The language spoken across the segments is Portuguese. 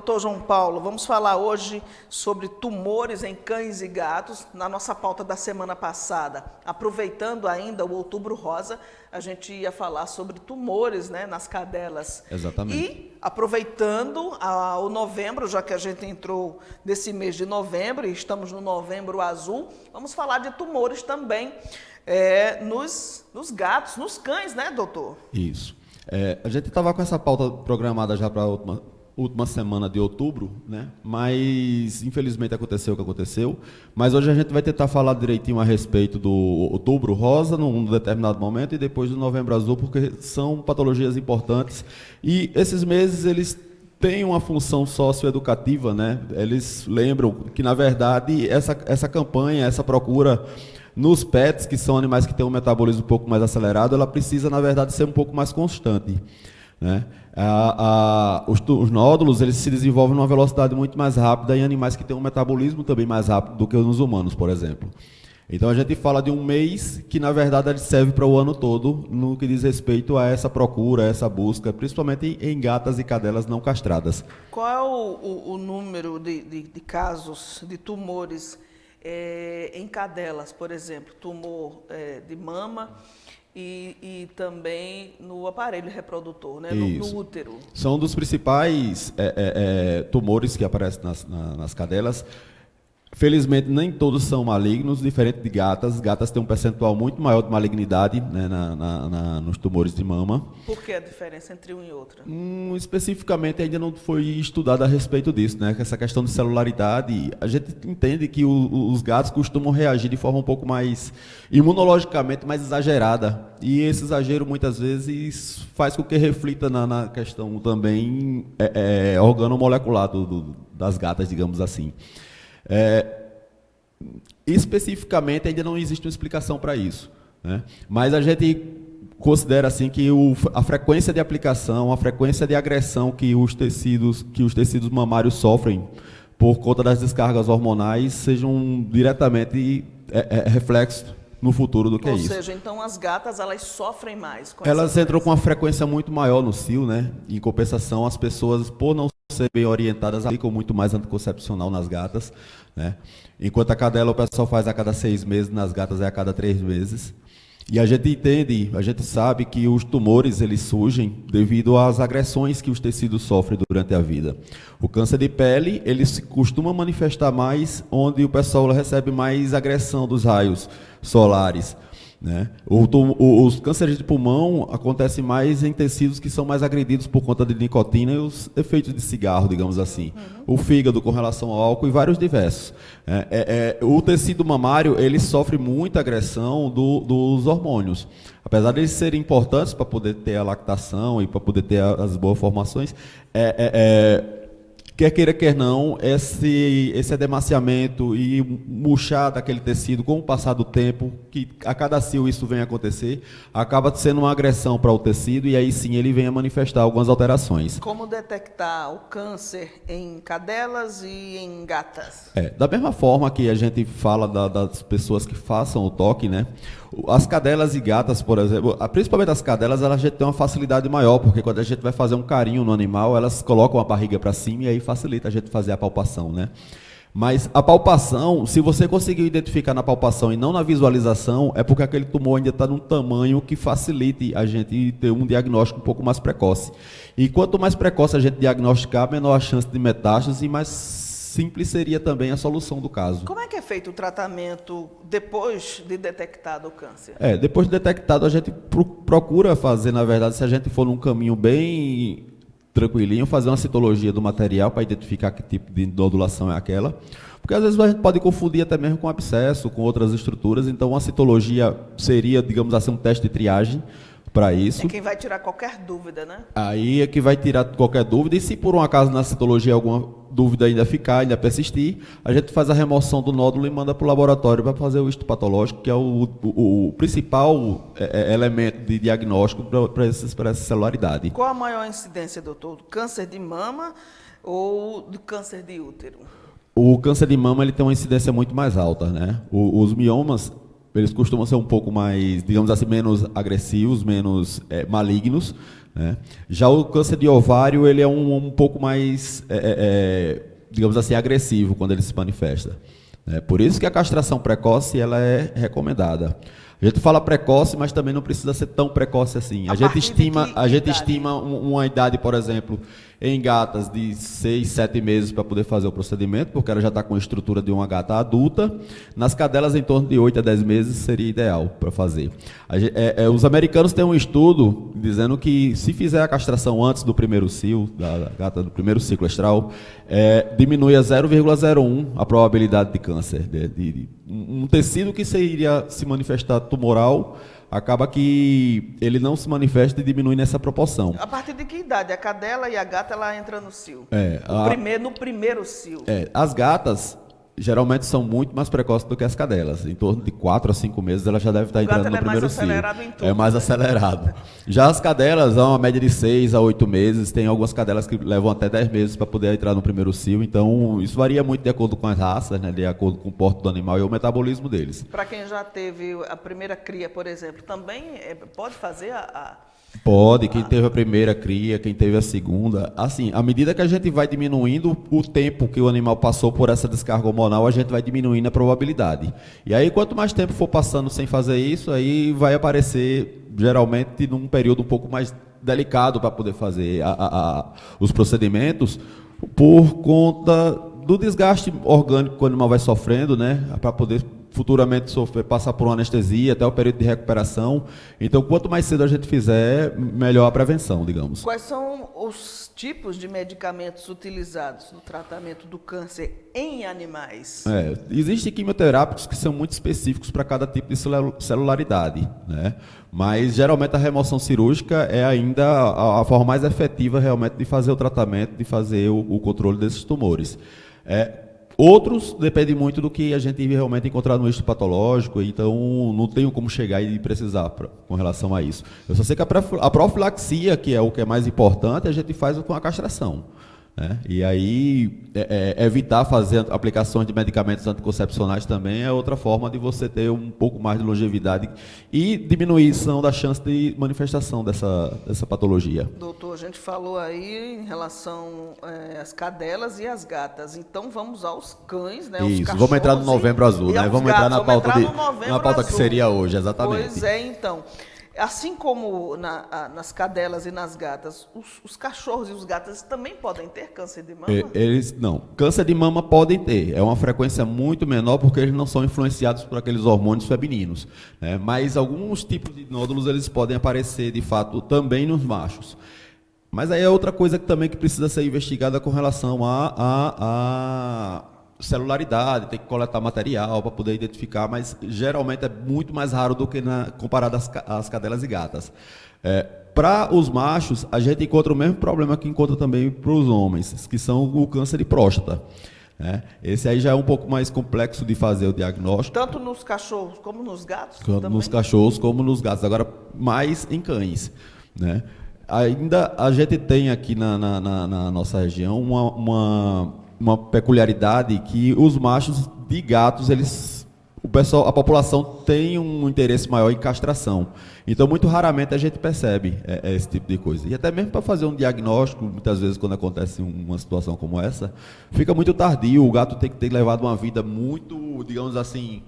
Doutor João Paulo, vamos falar hoje sobre tumores em cães e gatos, na nossa pauta da semana passada. Aproveitando ainda o Outubro Rosa, a gente ia falar sobre tumores, né, nas cadelas. Exatamente. E aproveitando o novembro, já que a gente entrou nesse mês de novembro e estamos no Novembro Azul, vamos falar de tumores também nos gatos, nos cães, né, doutor? Isso. A gente estava com essa pauta programada já para a última semana de outubro, né? Mas infelizmente aconteceu o que aconteceu. Mas hoje a gente vai tentar falar direitinho a respeito do Outubro Rosa num determinado momento e depois do Novembro Azul, porque são patologias importantes e esses meses eles têm uma função socioeducativa, né? Eles lembram que na verdade essa campanha, essa procura nos pets, que são animais que têm um metabolismo um pouco mais acelerado, ela precisa, na verdade, ser um pouco mais constante, né? Os nódulos, eles se desenvolvem numa velocidade muito mais rápida em animais que têm um metabolismo também mais rápido do que nos humanos, por exemplo. Então, a gente fala de um mês que, na verdade, ele serve para o ano todo, no que diz respeito a essa procura, a essa busca, principalmente em gatas e cadelas não castradas. Qual é o número de casos de tumores em cadelas, por exemplo, tumor de mama e também no aparelho reprodutor, né? No útero? São dos principais tumores que aparecem nas cadelas. Felizmente, nem todos são malignos, diferente de gatas. Gatas têm um percentual muito maior de malignidade, né, nos tumores de mama. Por que a diferença entre um e outro? Especificamente, ainda não foi estudado a respeito disso, né? Essa questão de celularidade, a gente entende que os gatos costumam reagir de forma um pouco mais, imunologicamente, mais exagerada. E esse exagero, muitas vezes, faz com que reflita na questão também organomolecular das gatas, digamos assim. Especificamente ainda não existe uma explicação para isso, né? Mas a gente considera assim que a frequência de aplicação, a frequência de agressão que os tecidos mamários sofrem por conta das descargas hormonais sejam diretamente reflexo no futuro do que é isso. Ou seja, então as gatas elas sofrem mais com elas entram com uma frequência muito maior no cio, né? Em compensação, as pessoas, por não ser bem orientadas, aplicam muito mais anticoncepcional nas gatas, né? Enquanto a cadela o pessoal faz a cada 6 meses, nas gatas é a cada 3 meses. E a gente entende, a gente sabe que os tumores eles surgem devido às agressões que os tecidos sofrem durante a vida. O câncer de pele, ele se costuma manifestar mais onde o pessoal recebe mais agressão dos raios solares, né? Os cânceres de pulmão acontecem mais em tecidos que são mais agredidos por conta de nicotina e os efeitos de cigarro, digamos assim. O fígado com relação ao álcool e vários diversos. O tecido mamário ele sofre muita agressão dos hormônios. Apesar de eles serem importantes para poder ter a lactação e para poder ter as boas formações, quer queira, quer não, esse edemaciamento e murchar daquele tecido com o passar do tempo, que a cada cio isso vem a acontecer, acaba sendo uma agressão para o tecido e aí sim ele vem a manifestar algumas alterações. Como detectar o câncer em cadelas e em gatas? Da mesma forma que a gente fala das pessoas que façam o toque, né? As cadelas e gatas, por exemplo, principalmente as cadelas, a gente tem uma facilidade maior, porque quando a gente vai fazer um carinho no animal, elas colocam a barriga para cima e aí facilita a gente fazer a palpação, né? Mas a palpação, se você conseguiu identificar na palpação e não na visualização, é porque aquele tumor ainda está num tamanho que facilite a gente ter um diagnóstico um pouco mais precoce. E quanto mais precoce a gente diagnosticar, menor a chance de metástase e mais simples seria também a solução do caso. Como é que é feito o tratamento depois de detectado o câncer? Depois de detectado, a gente procura fazer, na verdade, se a gente for num caminho bem tranquilinho, fazer uma citologia do material para identificar que tipo de nodulação é aquela. Porque às vezes a gente pode confundir até mesmo com abscesso, com outras estruturas, então uma citologia seria, digamos assim, um teste de triagem para isso. É quem vai tirar qualquer dúvida, né? Aí é que vai tirar qualquer dúvida, e se por um acaso na citologia alguma dúvida ainda ficar, ainda persistir, a gente faz a remoção do nódulo e manda para o laboratório para fazer o histopatológico, que é o principal elemento de diagnóstico para essa celularidade. Qual a maior incidência, doutor? Do câncer de mama ou do câncer de útero? O câncer de mama ele tem uma incidência muito mais alta, né? Os miomas, eles costumam ser um pouco mais, digamos assim, menos agressivos, menos malignos, né? Já o câncer de ovário, ele é um pouco mais, digamos assim, agressivo quando ele se manifesta, né? Por isso que a castração precoce ela é recomendada. A gente fala precoce, mas também não precisa ser tão precoce assim. A gente estima uma idade, por exemplo, em gatas de 6, 7 meses para poder fazer o procedimento, porque ela já está com a estrutura de uma gata adulta. Nas cadelas, em torno de 8 a 10 meses seria ideal para fazer. Os americanos têm um estudo dizendo que se fizer a castração antes do primeiro cio, da gata do primeiro ciclo estral, diminui a 0,01 a probabilidade de câncer. Um tecido que iria se manifestar tumoral, acaba que ele não se manifesta e diminui nessa proporção. A partir de que idade? A cadela e a gata, ela entra no cio? No primeiro cio. As gatas, geralmente, são muito mais precoces do que as cadelas. Em torno de 4 a 5 meses, ela já deve estar entrando no primeiro cio. É mais acelerado. Já as cadelas, há uma média de 6 a 8 meses. Tem algumas cadelas que levam até 10 meses para poder entrar no primeiro cio. Então, isso varia muito de acordo com as raças, né, de acordo com o porte do animal e o metabolismo deles. Para quem já teve a primeira cria, por exemplo, também pode fazer Pode, quem teve a primeira cria, quem teve a segunda. Assim, à medida que a gente vai diminuindo o tempo que o animal passou por essa descarga hormonal, a gente vai diminuindo a probabilidade. E aí, quanto mais tempo for passando sem fazer isso, aí vai aparecer, geralmente, num período um pouco mais delicado para poder fazer os procedimentos, por conta do desgaste orgânico que o animal vai sofrendo, né, para poder futuramente passar por uma anestesia, até o período de recuperação. Então, quanto mais cedo a gente fizer, melhor a prevenção, digamos. Quais são os tipos de medicamentos utilizados no tratamento do câncer em animais? Existem quimioterápicos que são muito específicos para cada tipo de celularidade, né? Mas, geralmente, a remoção cirúrgica é ainda a forma mais efetiva, realmente, de fazer o tratamento, de fazer o controle desses tumores. Outros dependem muito do que a gente realmente encontrar no histopatológico, então não tenho como chegar e precisar com relação a isso. Eu só sei que a profilaxia, que é o que é mais importante, a gente faz com a castração, né? E aí, evitar fazer aplicações de medicamentos anticoncepcionais também é outra forma de você ter um pouco mais de longevidade e diminuição da chance de manifestação dessa patologia. Doutor, a gente falou aí em relação às cadelas e as gatas, então vamos aos cães, né? Isso, vamos entrar no Novembro Azul, né? Vamos entrar na pauta que seria hoje, exatamente. Pois é, então. Assim como nas cadelas e nas gatas, os cachorros e os gatos também podem ter câncer de mama? Não. Câncer de mama podem ter. É uma frequência muito menor porque eles não são influenciados por aqueles hormônios femininos, né? Mas alguns tipos de nódulos eles podem aparecer, de fato, também nos machos. Mas aí é outra coisa que também precisa ser investigada com relação a celularidade, tem que coletar material para poder identificar, mas geralmente é muito mais raro do que comparado às cadelas e gatas. Para os machos, a gente encontra o mesmo problema que encontra também para os homens, que são o câncer de próstata, né? Esse aí já é um pouco mais complexo de fazer o diagnóstico. Tanto nos cachorros como nos gatos? Tanto nos cachorros como nos gatos, agora mais em cães, né? Ainda a gente tem aqui na nossa região uma peculiaridade que os machos de gatos, a população tem um interesse maior em castração. Então, muito raramente a gente percebe esse tipo de coisa. E até mesmo para fazer um diagnóstico, muitas vezes quando acontece uma situação como essa, fica muito tardio. O gato tem que ter levado uma vida muito, digamos assim,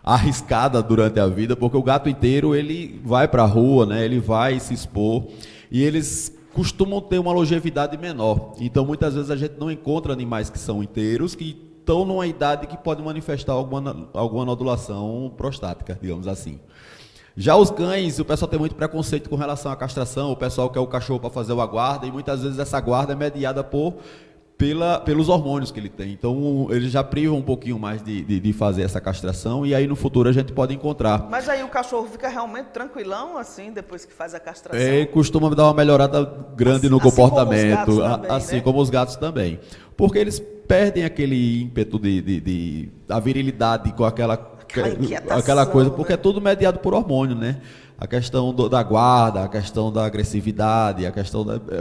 arriscada durante a vida, porque o gato inteiro ele vai para a rua, né? Ele vai se expor e eles costumam ter uma longevidade menor. Então, muitas vezes a gente não encontra animais que são inteiros, que estão numa idade que pode manifestar alguma nodulação prostática, digamos assim. Já os cães, o pessoal tem muito preconceito com relação à castração, o pessoal quer o cachorro para fazer uma guarda, e muitas vezes essa guarda é mediada pelos hormônios que ele tem. Então, eles já privam um pouquinho mais de fazer essa castração, e aí no futuro a gente pode encontrar. Mas aí o cachorro fica realmente tranquilão, assim, depois que faz a castração? Costuma dar uma melhorada grande no comportamento, assim como os gatos também. Porque eles perdem aquele ímpeto da virilidade com aquela coisa, porque é tudo mediado por hormônio, né? A questão da guarda, a questão da agressividade,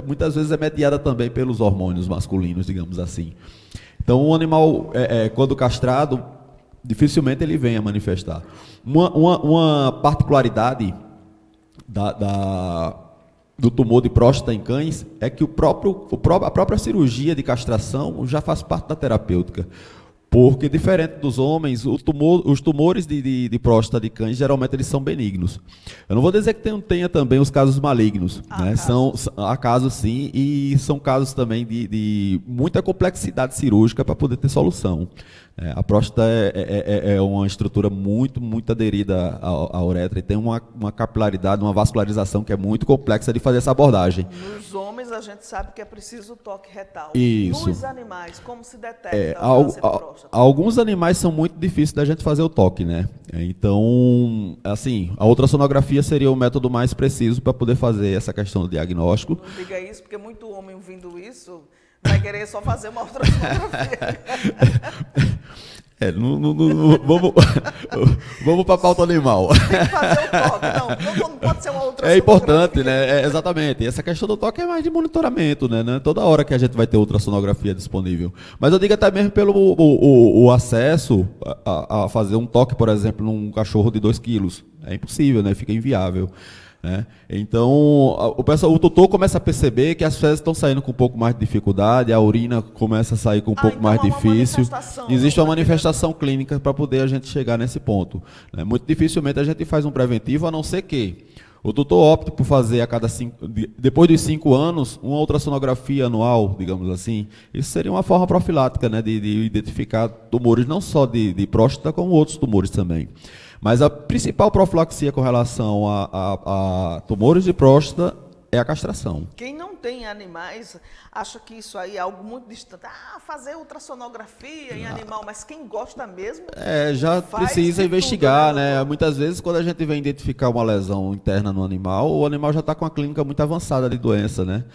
muitas vezes é mediada também pelos hormônios masculinos, digamos assim. Então, o animal, quando castrado, dificilmente ele vem a manifestar. Uma particularidade do tumor de próstata em cães é que a própria cirurgia de castração já faz parte da terapêutica. Porque, diferente dos homens, os tumores de próstata de cães, geralmente, eles são benignos. Eu não vou dizer que tenha também os casos malignos. Né? Há casos, sim, e são casos também de muita complexidade cirúrgica para poder ter solução. A próstata é uma estrutura muito, muito aderida à uretra e tem uma capilaridade, uma vascularização que é muito complexa de fazer essa abordagem. Nos homens, a gente sabe que é preciso o toque retal. Isso. Nos animais, como se detecta o câncer de próstata? Alguns animais são muito difíceis da gente fazer o toque, né? Então, assim, a ultrassonografia seria o método mais preciso para poder fazer essa questão do diagnóstico. Não diga isso, porque muito homem ouvindo isso vai querer só fazer uma ultrassonografia. Vamos para a pauta animal. Tem que fazer o toque. Não pode ser uma ultrassonografia. É importante, né? Exatamente. Essa questão do toque é mais de monitoramento, né? Não é toda hora que a gente vai ter ultrassonografia disponível. Mas eu digo até mesmo pelo o acesso a fazer um toque, por exemplo, num cachorro de 2 quilos. É impossível, né? Fica inviável. Né? Então, o tutor começa a perceber que as fezes estão saindo com um pouco mais de dificuldade, a urina começa a sair com um pouco mais difícil. Existe uma manifestação clínica para poder a gente chegar nesse ponto. Né? Muito dificilmente a gente faz um preventivo, a não ser que o tutor opte por fazer depois dos 5 anos, uma ultrassonografia anual, digamos assim. Isso seria uma forma profilática, né, de identificar tumores não só de próstata, como outros tumores também. Mas a principal profilaxia com relação a tumores de próstata é a castração. Quem não tem animais acha que isso aí é algo muito distante. fazer ultrassonografia em animal, mas quem gosta mesmo... já precisa investigar, tudo, né? Muitas vezes, quando a gente vem identificar uma lesão interna no animal, o animal já está com uma clínica muito avançada de doença, né?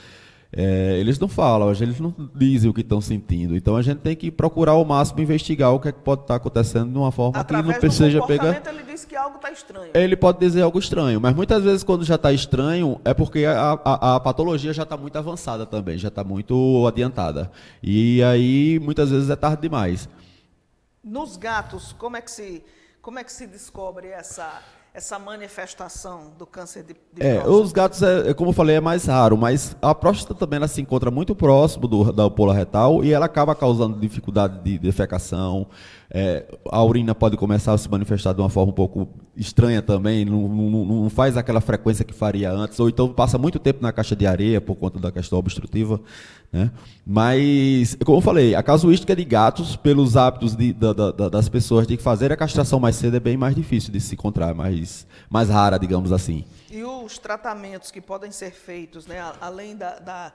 Eles não falam, eles não dizem o que estão sentindo. Então a gente tem que procurar ao máximo investigar o que é que pode estar acontecendo de uma forma que não seja pegar. Ele diz que algo está estranho. Ele pode dizer algo estranho, mas muitas vezes quando já está estranho é porque a patologia já está muito avançada também, já está muito adiantada. E aí muitas vezes é tarde demais. Nos gatos, como é que se descobre essa manifestação do câncer de próstata? Os gatos, como eu falei, é mais raro, mas a próstata também ela se encontra muito próximo da ampola retal e ela acaba causando dificuldade de defecação. A urina pode começar a se manifestar de uma forma um pouco estranha também, não faz aquela frequência que faria antes, ou então passa muito tempo na caixa de areia por conta da questão obstrutiva, né? Mas, como eu falei, a casuística de gatos, pelos hábitos das pessoas de fazer a castração mais cedo, é bem mais difícil de se encontrar, mais rara, digamos assim. E os tratamentos que podem ser feitos, né, além da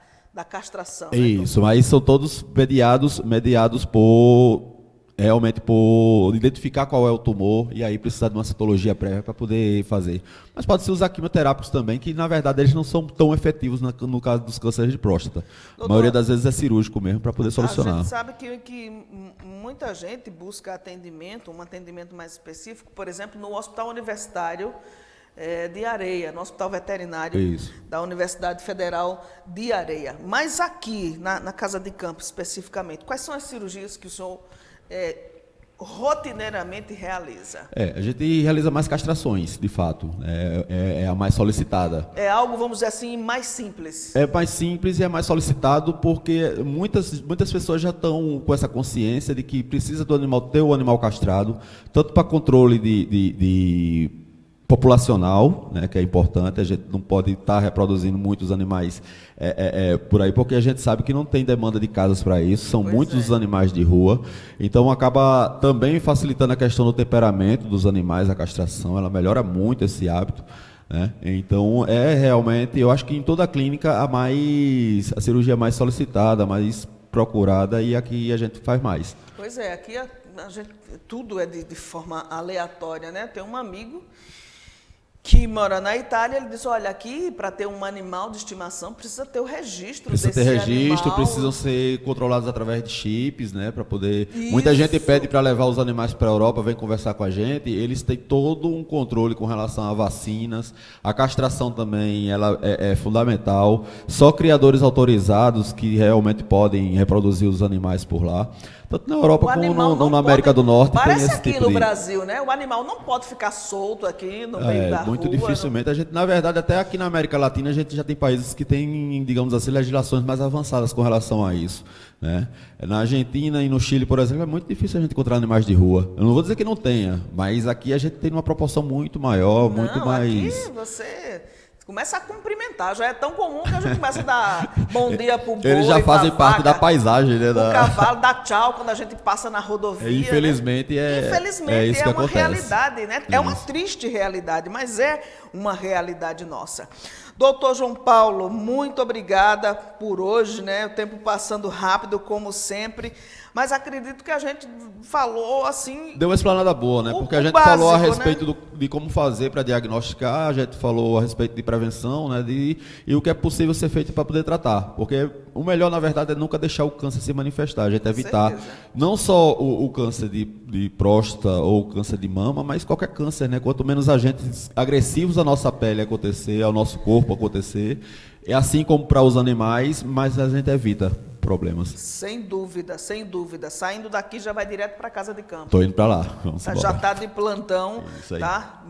castração? Isso, mas são todos mediados por identificar qual é o tumor e aí precisar de uma citologia prévia para poder fazer. Mas pode-se usar quimioterápicos também, que na verdade eles não são tão efetivos no caso dos cânceres de próstata. Doutor, a maioria das vezes é cirúrgico mesmo para poder solucionar. A gente sabe que muita gente busca um atendimento mais específico, por exemplo, no Hospital Universitário de Areia, no Hospital Veterinário da Universidade Federal de Areia. Mas aqui, na Casa de Campo especificamente, quais são as cirurgias que o senhor rotineiramente realiza? A gente realiza mais castrações, de fato. É a mais solicitada. É algo, vamos dizer assim, mais simples. É mais simples e é mais solicitado porque muitas pessoas já estão com essa consciência de que precisa do animal ter o animal castrado, tanto para controle de populacional, né, que é importante, a gente não pode estar reproduzindo muitos animais por aí, porque a gente sabe que não tem demanda de casas para isso, são muitos os animais de rua, então acaba também facilitando a questão do temperamento dos animais, a castração, ela melhora muito esse hábito, né? Então realmente, eu acho que em toda a clínica a cirurgia mais solicitada, mais procurada, e aqui a gente faz mais. Pois é, aqui tudo é de forma aleatória, né? Tem um amigo que mora na Itália, ele disse, olha, aqui para ter um animal de estimação precisa ter o registro desse animal. Precisa ter registro, precisam ser controlados através de chips, né, para poder... Isso. Muita gente pede para levar os animais para a Europa, vem conversar com a gente, eles têm todo um controle com relação a vacinas, a castração também, ela é fundamental, só criadores autorizados que realmente podem reproduzir os animais por lá. tanto na Europa O como animal não na América pode- do Norte tem Parece esse aqui tipo no de... Brasil, né? O animal não pode ficar solto aqui no meio da muito rua. dificilmente. A gente, na verdade, até aqui na América Latina, a gente já tem países que têm, digamos assim, legislações mais avançadas com relação a isso, né? Na Argentina e no Chile, por exemplo, é muito difícil a gente encontrar animais de rua. Eu não vou dizer que não tenha, mas aqui a gente tem uma proporção muito maior, muito Não, mais... aqui você começa a cumprimentar. Já é tão comum que a gente começa a dar bom dia pro boi, Eles já fazem pra parte da vaca, paisagem, né? o cavalo, dá tchau quando a gente passa na rodovia. Infelizmente, né? Infelizmente, isso que uma acontece. realidade, né? É uma triste realidade, mas é uma realidade nossa. Doutor João Paulo, muito obrigada por hoje, né? O tempo passando rápido, como sempre, mas acredito que a gente falou assim... Deu uma explanada boa, né? Porque a gente básico, falou a né? respeito de como fazer para diagnosticar, a gente falou a respeito de prevenção, né? E o que é possível ser feito para poder tratar. Porque o melhor, na verdade, é nunca deixar o câncer se manifestar, a gente evitar certeza. não só o câncer de próstata ou o câncer de mama, mas qualquer câncer, né? Quanto menos agentes agressivos à nossa pele acontecer, ao nosso corpo acontecer, é assim como para os animais, mas a gente evita problemas. Sem dúvida, sem dúvida. Saindo daqui já vai direto para casa de campo. Tô indo para lá. Vamos Já embora. está de plantão, Isso aí. tá?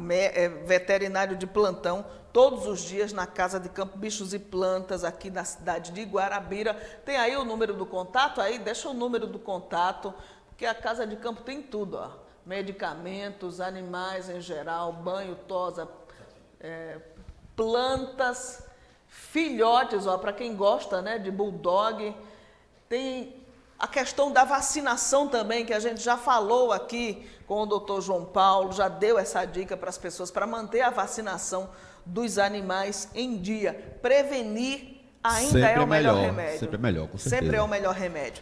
Veterinário de plantão, todos os dias na Casa de Campo Bichos e Plantas, aqui na cidade de Guarabira. Tem aí o número do contato? Aí deixa o número do contato, porque a Casa de Campo tem tudo, ó. Medicamentos, animais em geral, banho, tosa, plantas, filhotes, ó, para quem gosta, né, de bulldog. Tem a questão da vacinação também, que a gente já falou aqui com o doutor João Paulo, já deu essa dica para as pessoas, para manter a vacinação dos animais em dia. Prevenir ainda Sempre é o melhor melhor, remédio. sempre é melhor, com certeza. Sempre é o melhor remédio.